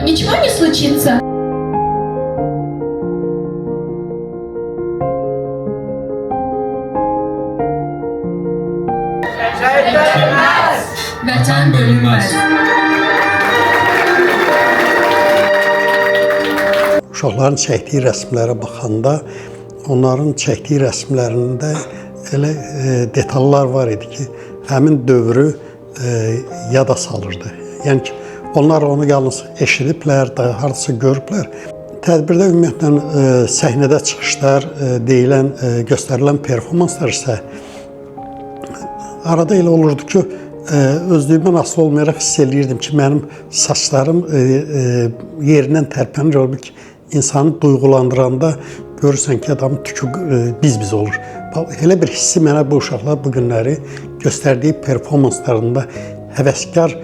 ничего не случится? Vətən bölünməz. Uşaqların çəkdiyi rəsmlərə baxanda, onların çəkdiyi rəsmlərində elə detallar var idi ki, həmin dövrü yada salırdı. Yəni ki, onlar onu yalnız eşidiblər, hardasa görüblər. Tədbirdə ümumiyyətlə səhnədə çıxışlar, deyilən, göstərilən performanslar isə arada elə olurdu ki, özlüyümdən asılı olmayaraq hiss eləyirdim ki, mənim saçlarım yerindən tərpənir, olur ki, insanı duyğulandıranda görürsən ki, adamın tükü biz-biz olur. Elə bir hissi mənə bu uşaqlar bu günləri göstərdiyi performanslarında həvəskar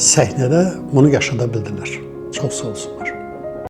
səhnədə bunu yaşada bildilər. Çox sağ olsunlar.